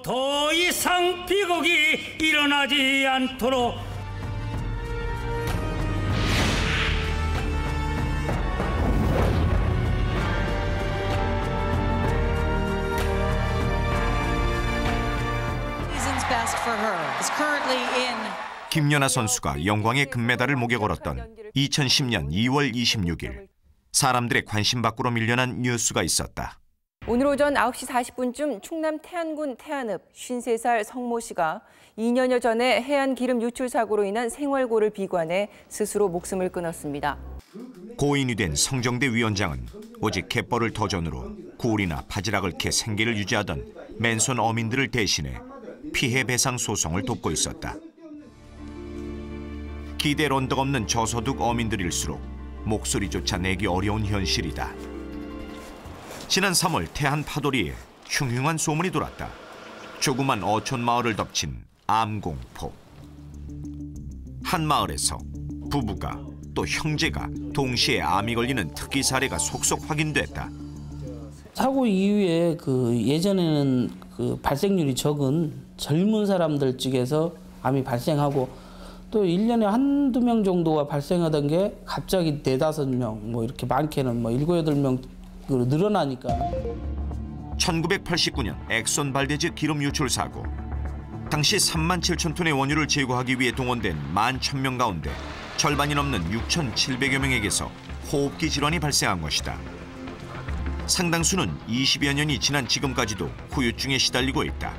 더 이상 비극이 일어나지 않도록 김연아 선수가 영광의 금메달을 목에 걸었던 2010년 2월 26일 사람들의 관심 밖으로 밀려난 뉴스가 있었다. 오늘 오전 9시 40분쯤 충남 태안군 태안읍 53살 성모 씨가 2년여 전에 해안 기름 유출 사고로 인한 생활고를 비관해 스스로 목숨을 끊었습니다. 고인이 된 성정대 위원장은 오직 갯벌을 터전으로 굴이나 바지락을 캐 생계를 유지하던 맨손 어민들을 대신해 피해 배상 소송을 돕고 있었다. 기댈 언덕 없는 저소득 어민들일수록 목소리조차 내기 어려운 현실이다. 지난 3월 태안 파도리에 흉흉한 소문이 돌았다. 조그만 어촌 마을을 덮친 암공포. 한 마을에서 부부가 또 형제가 동시에 암이 걸리는 특이 사례가 속속 확인됐다. 사고 이후에 예전에는 발생률이 적은 젊은 사람들 쪽에서 암이 발생하고 또 1년에 한두 명 정도가 발생하던 게 갑자기 4~5명, 뭐 이렇게 많게는 7~8명으로 늘어나니까. 1989년 엑손 발데즈 기름 유출 사고. 당시 37,000톤의 원유를 제거하기 위해 동원된 11,000명 가운데 절반이 넘는 6,700여 명에게서 호흡기 질환이 발생한 것이다. 상당수는 20여 년이 지난 지금까지도 후유증에 시달리고 있다.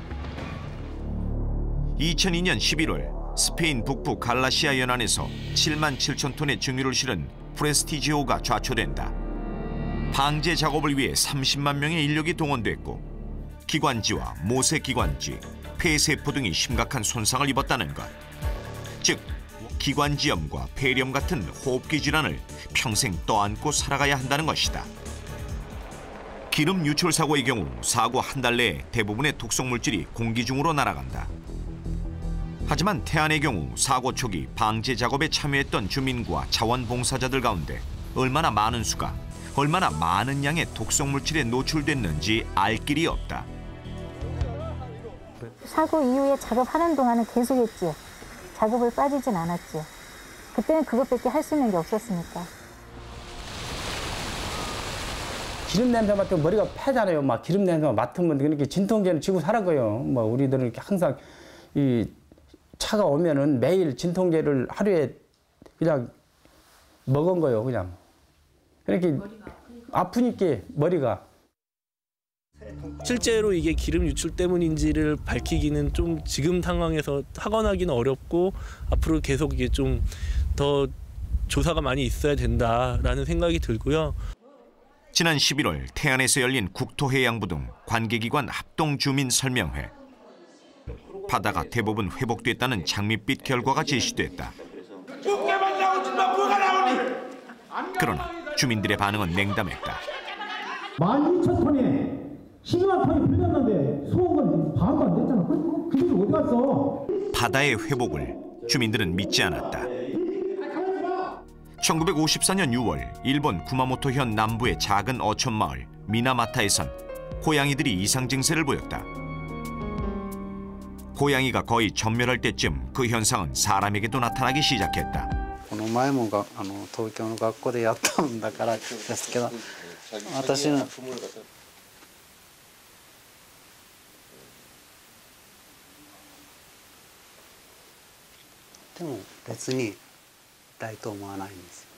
2002년 11월 스페인 북부 갈라시아 연안에서 77,000톤의 증유를 실은 프레스티지오가 좌초된다. 방제 작업을 위해 30만 명의 인력이 동원됐고 기관지와 모세기관지, 폐세포 등이 심각한 손상을 입었다는 것. 즉, 기관지염과 폐렴 같은 호흡기 질환을 평생 떠안고 살아가야 한다는 것이다. 기름 유출 사고의 경우 사고 한 달 내에 대부분의 독성물질이 공기 중으로 날아간다. 하지만 태안의 경우 사고 초기 방제 작업에 참여했던 주민과 자원봉사자들 가운데 얼마나 많은 수가, 얼마나 많은 양의 독성물질에 노출됐는지 알 길이 없다. 사고 이후에 작업하는 동안은 계속했지. 작업을 빠지진 않았지. 그때는 그것밖에 할 수 있는 게 없었으니까. 기름 냄새 맡으면 머리가 패잖아요. 막 기름 냄새 맡으면 그렇게 진통제는 쥐고 살아가요. 우리들은 항상 이 차가 오면은 매일 진통제를 하루에 그냥 먹은 거예요, 그냥. 그렇게 아프니까 머리가. 실제로 이게 기름 유출 때문인지를 밝히기는 좀 지금 상황에서 확언하기는 어렵고 앞으로 계속 이게 좀 더 조사가 많이 있어야 된다라는 생각이 들고요. 지난 11월 태안에서 열린 국토해양부 등 관계기관 합동주민설명회. 바다가 대부분 회복됐다는 장밋빛 결과가 제시됐다. 그러나 주민들의 반응은 냉담했다. 12,000톤에 12만 톤이 불렸는데 수억은 반도 안 됐잖아. 그게 어디 갔어? 바다의 회복을 주민들은 믿지 않았다. 1954년 6월 일본 구마모토현 남부의 작은 어촌 마을 미나마타에선 고양이들이 이상 증세를 보였다. 고양이가 거의 전멸할 때쯤 그 현상은 사람에게도 나타나기 시작했다. この前も東京の学校でやったんだからですけど、私のでも別に痛いと思わないんですよ。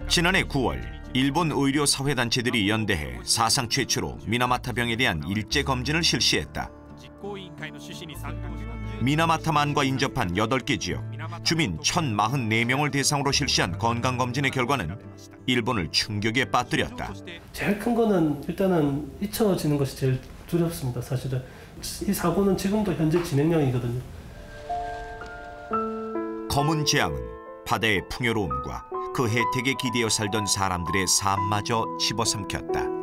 지난해 9월 일본 의료 사회단체들이 연대해 사상 최초로 미나마타병에 대한 일제 검진을 실시했다. 미나마타만과 인접한 8개 지역 주민 1,044명을 대상으로 실시한 건강검진의 결과는 일본을 충격에 빠뜨렸다. 제일 큰 거는 일단은 잊혀지는 것이 제일 두렵습니다. 사실은 이 사고는 지금도 현재 진행형이거든요. 검은 재앙은 바다의 풍요로움과 그 혜택에 기대어 살던 사람들의 삶마저 집어삼켰다.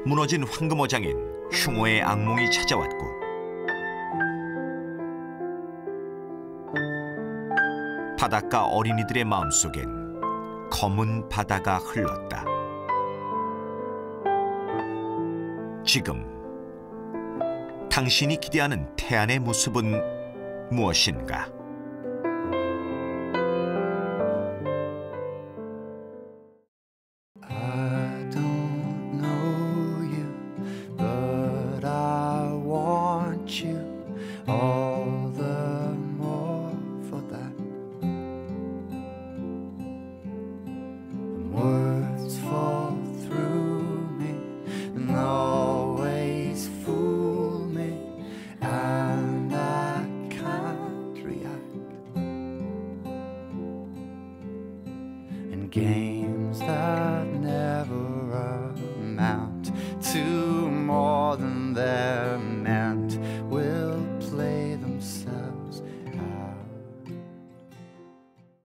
무너진 황금어장엔 흉오의 악몽이 찾아왔고 바닷가 어린이들의 마음속엔 검은 바다가 흘렀다. 지금 당신이 기대하는 태안의 모습은 무엇인가? Game